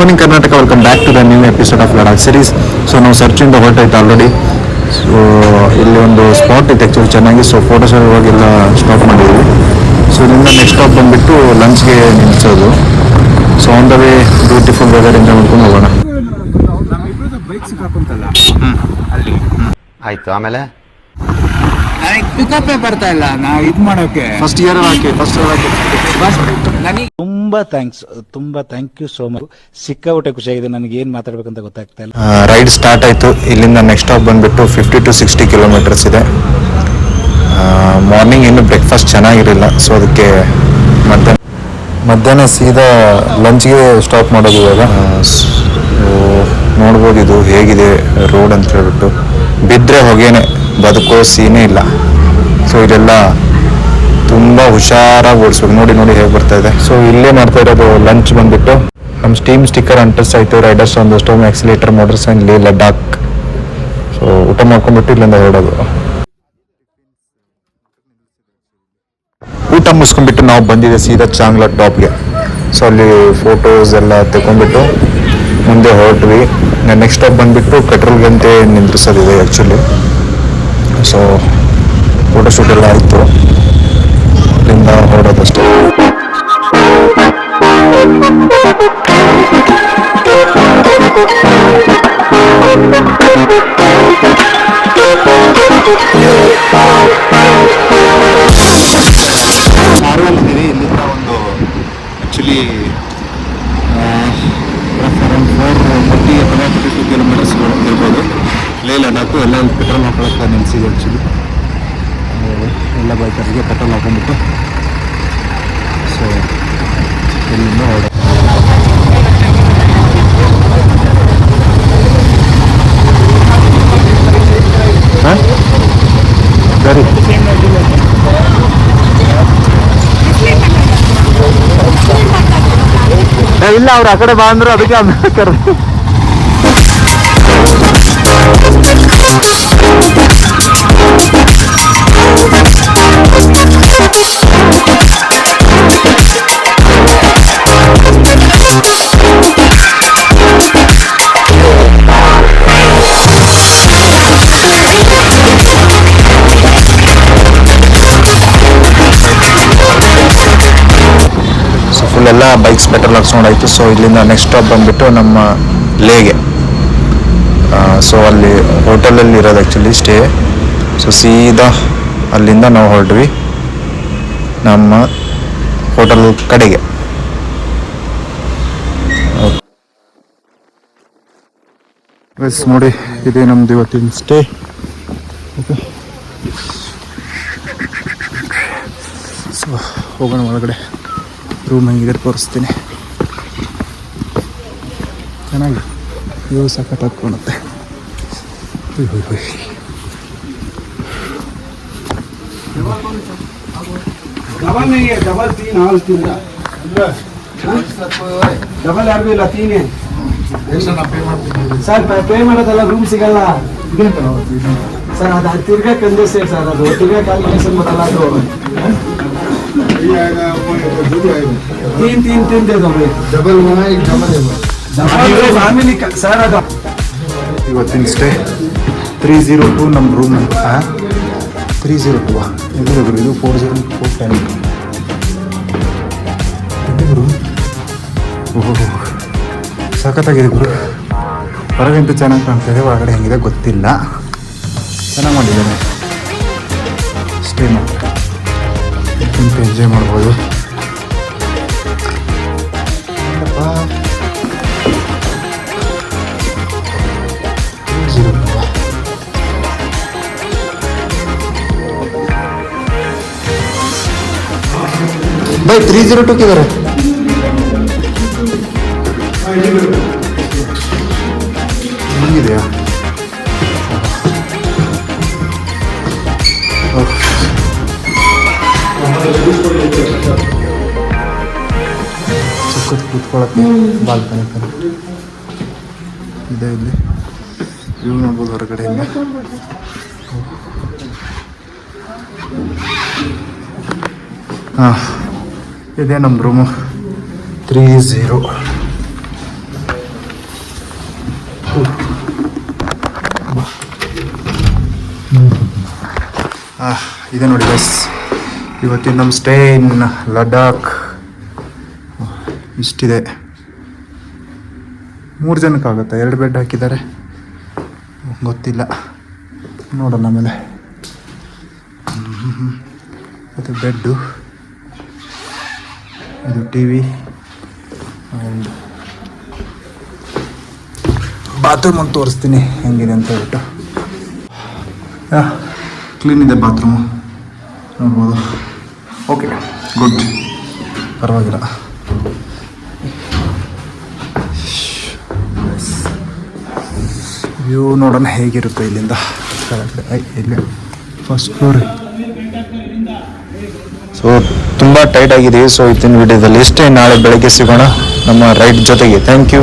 Morning Karnataka, welcome back to the new episode of Ladakh series. So ನಾವು ಸರ್ಚಿಂದ ಹೊರಟಾಯ್ತು already. So ಇಲ್ಲಿ ಒಂದು spot ಇತ್ತು actually ಚೆನ್ನಾಗಿ. So photos ಇವಾಗೆಲ್ಲ ಸ್ಟಾಪ್ ಮಾಡಿದ್ವಿ. ಸೊ ಇಲ್ಲಿಂದ ನೆಕ್ಸ್ಟ್ ಸ್ಟಾಪ್ ಬಂದುಬಿಟ್ಟು ಲಂಚ್ಗೆ ನಿಲ್ಲಿಸೋದು. So on the way beautiful weather enjoy ಮಾಡ್ಕೊಂಡು ಹೋಗೋಣ. ಆಯ್ತು. ಆಮೇಲೆ ಪಿಕಪ್ಪೇ ಬರ್ತಾ ಇಲ್ಲ ನಾವು ಇದು ಮಾಡೋಕೆ. ಫಸ್ಟ್ ಇಯರ್ ಹಾಕಿ ತುಂಬಾ ಥ್ಯಾಂಕ್ ಯು ಸೋ ಮಚ್. ಸಿಕ್ಕಾಪಟ್ಟೆ ಖುಷಿಯಾಗಿದೆ. ನನಗೆ ಏನ್ ಮಾತಾಡ್ಬೇಕಂತ ಗೊತ್ತಾಗ್ತಾ ಇಲ್ಲ. ರೈಡ್ ಸ್ಟಾರ್ಟ್ ಆಯಿತು. ಇಲ್ಲಿಂದ ನೆಕ್ಸ್ಟ್ ಸ್ಟಾಪ್ ಬಂದುಬಿಟ್ಟು 50 to 60 ಕಿಲೋಮೀಟರ್ಸ್ ಇದೆ. ಮಾರ್ನಿಂಗ್ ಇನ್ನೂ ಬ್ರೇಕ್ಫಾಸ್ಟ್ ಚೆನ್ನಾಗಿರಲಿಲ್ಲ. ಸೊ ಅದಕ್ಕೆ ಮಧ್ಯಾಹ್ನ ಸೀದಾ ಲಂಚ್ಗೆ ಸ್ಟಾಪ್ ಮಾಡೋದು ಇವಾಗ. ನೋಡ್ಬೋದು ಇದು ಹೇಗಿದೆ ರೋಡ್ ಅಂತ ಹೇಳ್ಬಿಟ್ಟು. ಬಿದ್ದರೆ ಹೊಗೆನೆ, ಬದುಕೋ ಸೀನೇ ಇಲ್ಲ. ಸೊ ಇದೆಲ್ಲ ತುಂಬ ಹುಷಾರಾಗಿ ಓಡಿಸ್ಬೇಕು. ನೋಡಿ ಹೇಗೆ ಬರ್ತಾ ಇದೆ. ಸೊ ಇಲ್ಲೇ ಮಾಡ್ತಾ ಇರೋದು ಲಂಚ್ ಬಂದುಬಿಟ್ಟು ನಮ್ಮ ಸ್ಟೀಮ್ ಸ್ಟಿಕ್ಕರ್ ಅಂಟರ್ಸ್ ಆಯಿತು. ರೈಡರ್ಸ್ ಒಂದು ಸ್ಟೋಮ್ ಆಕ್ಸಿಲೇಟರ್ ಮೋಟರ್ಸ್ ಇಲ್ಲಿ ಲಡಾಖ್. ಸೊ ಊಟ ಮಾಡ್ಕೊಂಡ್ಬಿಟ್ಟು ಇಲ್ಲಿಂದ ಹೊರಡೋದು. ಊಟ ಮುಗಿಸ್ಕೊಂಡ್ಬಿಟ್ಟು ನಾವು ಬಂದಿದೆ ಸೀದಾ ಚಾಂಗ್ಲಾ ಟಾಪ್ಗೆ. ಸೊ ಅಲ್ಲಿ ಫೋಟೋಸ್ ಎಲ್ಲ ತೆಗೊಂಡ್ಬಿಟ್ಟು ಮುಂದೆ ಹೊರಟ್ವಿ. ನೆಕ್ಸ್ಟ್ ಸ್ಟಾಪ್ ಬಂದುಬಿಟ್ಟು ಪೆಟ್ರೋಲ್ಗಂತೆ ನಿಂದ್ರಿಸೋದಿದೆ ಆ್ಯಕ್ಚುಲಿ. ಸೊ ಫೋಟೋಶೂಟ್ ಎಲ್ಲ ಆಯಿತು. ಇಲ್ಲಿಂದ ಹೊರಡೋದಷ್ಟೇ. ನಾರ್ವಲ್ಲಿದ್ದೀವಿ. ಇಲ್ಲಿಂದ ಒಂದು ಆ್ಯಕ್ಚುಲಿ 42 ಕಿಲೋಮೀಟರ್ಸ್ ಇರ್ಬೋದು. ಲೇ ಲಡಾಖು ಎಲ್ಲ ಇಲ್ಲಿ ಪೆಟ್ರೋಲ್ ಹಾಕೊಳ್ಳೋಕ್ಕೆ ನಿಲ್ಲಿಸಿದೆ ಆ್ಯಕ್ಚುಲಿ. ಎಲ್ಲ ಬೈಕರ್ಸ್ಗೆ ಪೆಟ್ರೋಲ್ ಹಾಕೊಂಡ್ಬಿಟ್ಟು ಸೊ ಇಲ್ಲಿಂದ ಹೊರಡ. ಸರಿ ಇಲ್ಲ, ಅವ್ರು ಆ ಕಡೆ ಬಾ ಅಂದ್ರು, ಅದಕ್ಕೆ ಆಮೇಲೆ ಕರೆದು. ಎಲ್ಲ ಬೈಕ್ಸ್ ಪೆಟ್ರೋಲ್ ಹಾಕ್ಸ್ಕೊಂಡಾಯ್ತು. ಸೊ ಇಲ್ಲಿಂದ ನೆಕ್ಸ್ಟ್ ಸ್ಟಾಪ್ ಬಂದುಬಿಟ್ಟು ನಮ್ಮ ಲೇಗೆ. ಸೊ ಅಲ್ಲಿ ಹೋಟೆಲಲ್ಲಿ ಇರೋದು ಆ್ಯಕ್ಚುಲಿ ಸ್ಟೇ. ಸೊ ಸೀದಾ ಅಲ್ಲಿಂದ ನಾವು ಹೊರಟ್ವಿ ನಮ್ಮ ಹೋಟೆಲ್ ಕಡೆಗೆ. ನೋಡಿ, ಇದೇ ನಮ್ದು ಇವತ್ತಿನ ಸ್ಟೇ. ಓಕೆ, ಸೊ ಹೋಗೋಣ ಒಳಗಡೆ. ರೂಮ್ ಹೆಂಗಿದೆ ತೋರಿಸ್ತೀನಿ. ಚೆನ್ನಾಗಿ ಇವು ಸಖತ್ ಹಾಕ್ಕೊಳುತ್ತೆ. ಡಬಲ್ ಯಾರು ಇಲ್ಲ, ತೀನಿ ಸರ್ ಪೇ ಮಾಡೋದಲ್ಲ, ರೂಮ್ ಸಿಗಲ್ಲ ಸರ್. ಅದು ತಿರ್ಗಾ ಕಂಜೆಸ್ಟೆಡ್ ಸರ್. ಅದು ತಿರ್ಗಾ ಕ್ಯಾಲ್ಕುಲೇಷನ್ ಬರಲ್ಲ. ಅದು तीन दे दो भाई. Double family sir. ಅದು ಇವತ್ತಿನ ಸ್ಟೇ 302 ನಮ್ಮ ರೂಮ್. 302 ಇದು 40410. ಓಹೋ, ಸಖತ್ತಾಗಿದೆ ಗುರು. ಹೊರಗಿಂತ ಚೆನ್ನಾಗಿ ಕಾಣ್ತಿದೆ, ಒಳಗಡೆ ಹೆಂಗಿದೆ ಗೊತ್ತಿಲ್ಲ. ಚೆನ್ನಾಗಿ ಮಾಡಿದ್ದೇನೆ ಸ್ಟೇ. ಮಾತ್ರ ಎಂಜಾಯ್ ಮಾಡ್ಬೋದು. भाई 302 किधर है? ಹಿಂಗಿದೆಯಾ? ಸಖತ್ ಕೂತ್ಕೊಳ್ಳೋಕ್ಕೆ ಬಾಲ್ಕನಿ ಥರ ಇದೆ. ಇಲ್ಲಿ ವ್ಯೂ ನೋಡ್ಬೋದು ಹೊರಗಡೆಯಿಂದ. ಹಾಂ, ಇದೇ ನಮ್ಮ ರೂಮು 30. ಇದೆ ನೋಡಿ ಗೈಸ್, ಇವತ್ತಿನ ನಮ್ಮ ಸ್ಟೇ ಇನ್ ಲಡಾಖ್ ಇಷ್ಟಿದೆ. 3 ಜನಕ್ಕಾಗುತ್ತೆ, 2 ಬೆಡ್ ಹಾಕಿದ್ದಾರೆ, ಗೊತ್ತಿಲ್ಲ, ನೋಡೋಣ ಆಮೇಲೆ. ಇದು ಬೆಡ್ಡು, ಇದು ಟಿ ವಿ ಆ್ಯಂಡ್ ಬಾತ್ರೂಮ್ ಅಂತ ತೋರಿಸ್ತೀನಿ ಹೆಂಗಿದೆ ಅಂತ ಹೇಳ್ಬಿಟ್ಟು. ಕ್ಲೀನ್ ಇದೆ ಬಾತ್ರೂಮು, ನೋಡ್ಬೋದು. ಓಕೆ, ಗುಡ್, ಪರವಾಗಿಲ್ಲ. ವ್ಯೂ ನೋಡೋಣ ಹೇಗಿರುತ್ತೆ ಇಲ್ಲಿಂದ. ಇಲ್ಲಿ ಫಸ್ಟ್ ಫ್ಲೋರ್. ಸೊ ತುಂಬ ಟೈಟ್ ಆಗಿದೆ. ಸೊ ಇವತ್ತಿನ ವಿಡಿಯೋದಲ್ಲಿ ಇಷ್ಟೇ. ನಾಳೆ ಬೆಳಗ್ಗೆ ಸಿಗೋಣ ನಮ್ಮ ರೈಡ್ ಜೊತೆಗೆ. Thank you.